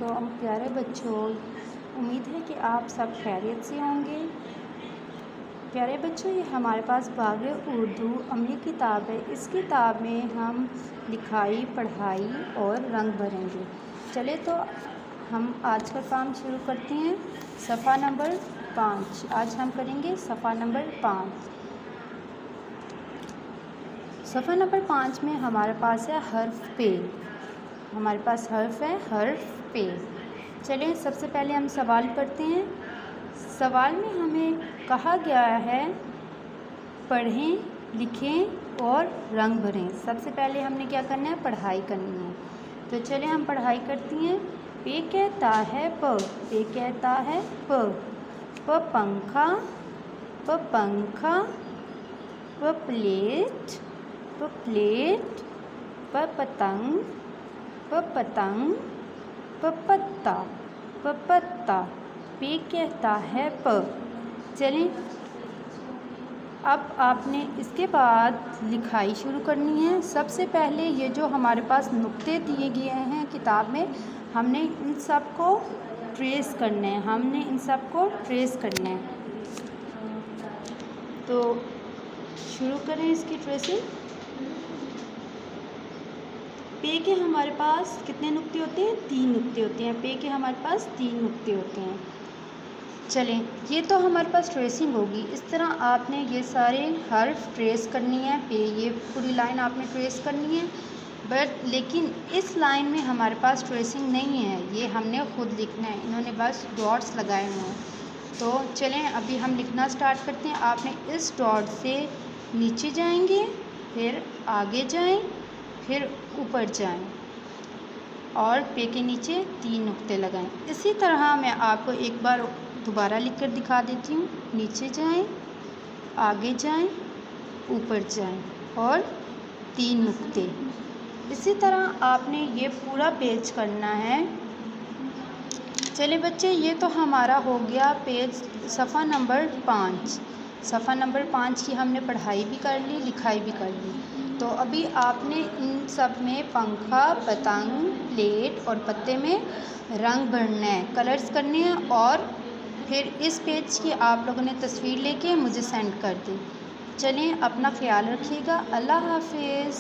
तो प्यारे बच्चों, उम्मीद है कि आप सब खैरियत से होंगे। प्यारे बच्चों, ये हमारे पास बाग़ उर्दू अमली किताब है। इस किताब में हम लिखाई, पढ़ाई और रंग भरेंगे। चले तो हम आज का काम शुरू करते हैं। सफ़ा नंबर 5 आज हम करेंगे। सफ़ा नंबर 5। सफ़ा नंबर 5 में हमारे पास है हर्फ पे। हमारे पास हर्फ है, हर्फ पे। चलें सबसे पहले हम सवाल पढ़ते हैं। सवाल में हमें कहा गया है पढ़ें, लिखें और रंग भरें। सबसे पहले हमने क्या करना है? पढ़ाई करनी है। तो चलें हम पढ़ाई करती हैं। पे कहता है प, पे कहता है प पंखा, प पंखा, प प्लेट, प प्लेट, प पतंग, प पतंग, प पत्ता, प पत्ता। पे कहता है प। चलें अब आपने इसके बाद लिखाई शुरू करनी है। सबसे पहले ये जो हमारे पास नुक्ते दिए गए हैं किताब में, हमने इन सब को ट्रेस करना है। हमने इन सब को ट्रेस करना है। तो शुरू करें इसकी ट्रेसिंग। पे के हमारे पास कितने नुक्ते होते हैं? 3 नुक्ते होते हैं। पे के हमारे पास 3 नुक्ते होते हैं। चलें ये तो हमारे पास ट्रेसिंग होगी। इस तरह आपने ये सारे हर्फ ट्रेस करनी है। पे ये पूरी लाइन आपने ट्रेस करनी है। लेकिन इस लाइन में हमारे पास ट्रेसिंग नहीं है, ये हमने खुद लिखना है। इन्होंने बस डॉट्स लगाए हुए हैं। तो चलें अभी हम लिखना स्टार्ट करते हैं। आपने इस डॉट से नीचे जाएंगे, फिर आगे जाएं, फिर ऊपर जाएं और पे के नीचे 3 नुक्ते लगाएं। इसी तरह मैं आपको एक बार दोबारा लिखकर दिखा देती हूँ। नीचे जाएं, आगे जाएं, ऊपर जाएं और 3 नुक्ते। इसी तरह आपने ये पूरा पेज करना है। चलिए बच्चे, ये तो हमारा हो गया पेज सफ़ा नंबर 5। सफ़ा नंबर 5 की हमने पढ़ाई भी कर ली, लिखाई भी कर ली। तो अभी आपने इन सब में पंखा, पतंग, प्लेट और पत्ते में रंग भरना है, कलर्स करने हैं। और फिर इस पेज की आप लोगों ने तस्वीर लेके मुझे सेंड कर दी। चलें अपना ख्याल रखिएगा। अल्लाह हाफिज़।